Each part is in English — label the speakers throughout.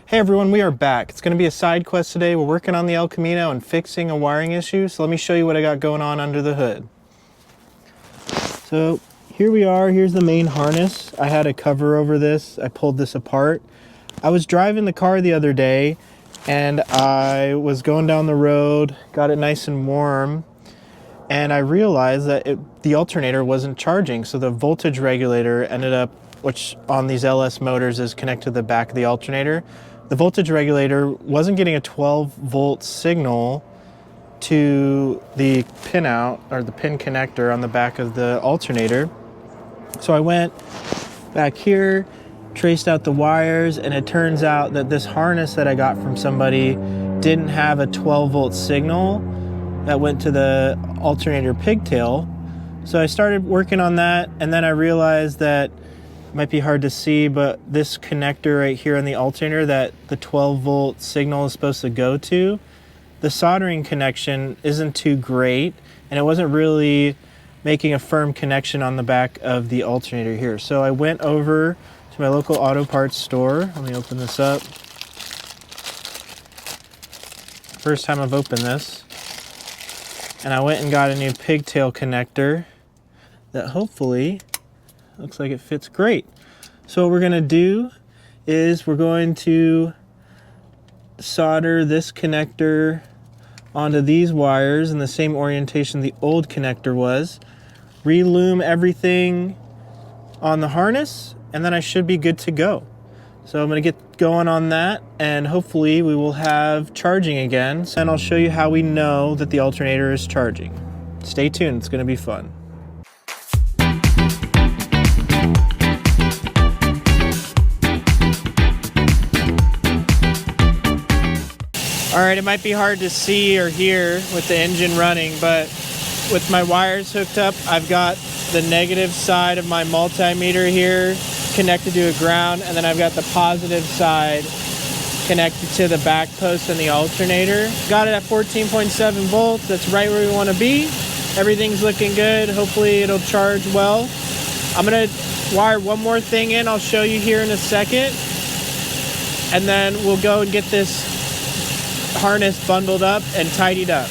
Speaker 1: Hey everyone, we are back. It's going to be a side quest today. We're working on the El Camino and fixing a wiring issue. So let me show you what I got going on under the hood. So here we are. Here's the main harness. I had a cover over this. I pulled this apart. I was driving the car the other day and I was going down the road, got it nice and warm, and I realized that the alternator wasn't charging. So the voltage regulator ended up, which on these LS motors is connected to the back of the alternator. The voltage regulator wasn't getting a 12-volt signal to the pinout or the pin connector on the back of the alternator. So I went back here, traced out the wires, and it turns out that this harness that I got from somebody didn't have a 12-volt signal that went to the alternator pigtail. So I started working on that, and then I realized that it might be hard to see, but this connector right here on the alternator that the 12-volt signal is supposed to go to, the soldering connection isn't too great, and it wasn't really making a firm connection on the back of the alternator here. So I went over to my local auto parts store. Let me open this up. First time I've opened this. And I went and got a new pigtail connector that hopefully looks like it fits great. So what we're going to do is we're going to solder this connector onto these wires in the same orientation the old connector was, re-loom everything on the harness, and then I should be good to go. So I'm going to get going on that, and hopefully we will have charging again, and I'll show you how we know that the alternator is charging. Stay tuned, it's going to be fun. All right, it might be hard to see or hear with the engine running, but with my wires hooked up, I've got the negative side of my multimeter here connected to a ground, and then I've got the positive side connected to the back post and the alternator. Got it at 14.7 volts. That's right where we want to be. Everything's looking good. Hopefully it'll charge well. I'm going to wire one more thing in. I'll show you here in a second. And then we'll go and get this harness bundled up and tidied up.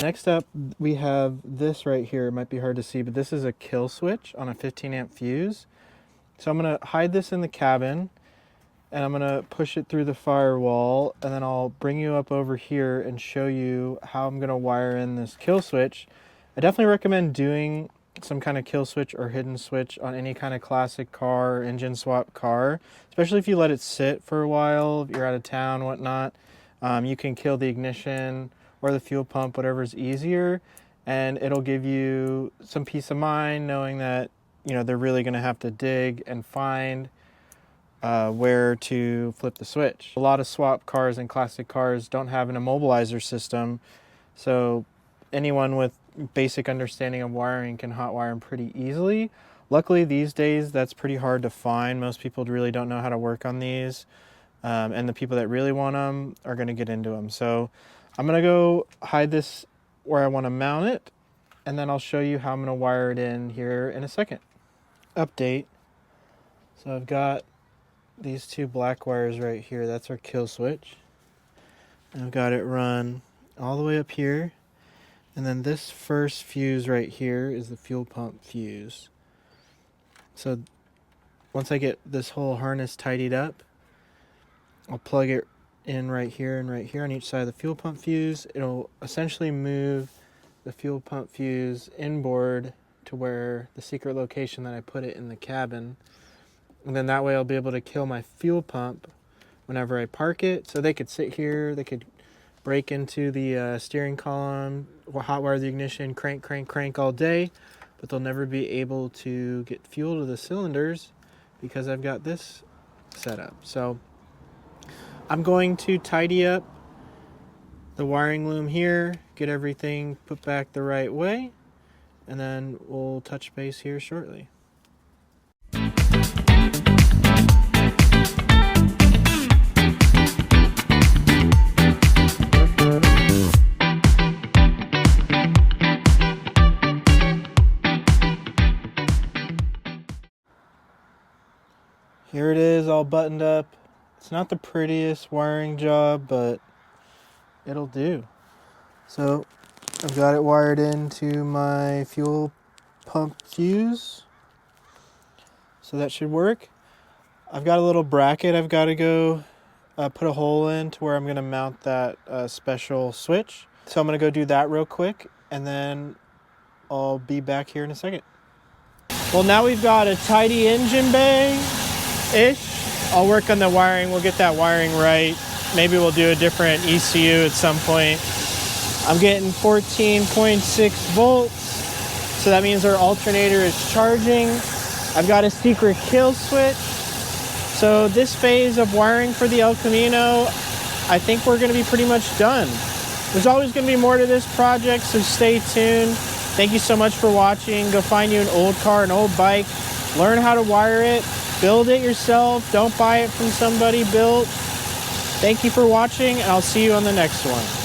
Speaker 1: Next up, we have this right here. It might be hard to see, but this is a kill switch on a 15 amp fuse. So I'm going to hide this in the cabin, and I'm going to push it through the firewall, and then I'll bring you up over here and show you how I'm going to wire in this kill switch. I definitely recommend doing some kind of kill switch or hidden switch on any kind of classic car or engine swap car, especially if you let it sit for a while, if you're out of town, whatnot. You can kill the ignition or the fuel pump, whatever's easier, and it'll give you some peace of mind knowing that, you know, they're really going to have to dig and find where to flip the switch. A lot of swap cars and classic cars don't have an immobilizer system, so anyone with basic understanding of wiring can hotwire them pretty easily. Luckily these days that's pretty hard to find. Most people really don't know how to work on these. And the people that really want them are going to get into them. So I'm going to go hide this where I want to mount it, and then I'll show you how I'm going to wire it in here in a second. Update. So I've got these two black wires right here. That's our kill switch. I've got it run all the way up here. And then this first fuse right here is the fuel pump fuse. So once I get this whole harness tidied up, I'll plug it in right here and right here on each side of the fuel pump fuse. It'll essentially move the fuel pump fuse inboard to where the secret location that I put it in the cabin. And then that way I'll be able to kill my fuel pump whenever I park it. So they could sit here, they could break into the steering column, hotwire the ignition, crank, crank, crank all day, but they'll never be able to get fuel to the cylinders because I've got this set up. So I'm going to tidy up the wiring loom here, get everything put back the right way, and then we'll touch base here shortly. Here it is, all buttoned up. It's not the prettiest wiring job, but it'll do. So I've got it wired into my fuel pump fuse. So that should work. I've got a little bracket I've got to go put a hole in to where I'm going to mount that special switch. So I'm going to go do that real quick, and then I'll be back here in a second. Well, now we've got a tidy engine bay-ish. I'll work on the wiring. We'll get that wiring right. Maybe we'll do a different ECU at some point. I'm getting 14.6 volts. So that means our alternator is charging. I've got a secret kill switch. So this phase of wiring for the El Camino, I think we're going to be pretty much done. There's always going to be more to this project, so stay tuned. Thank you so much for watching. Go find you an old car, an old bike. Learn how to wire it. Build it yourself. Don't buy it from somebody built. Thank you for watching, and I'll see you on the next one.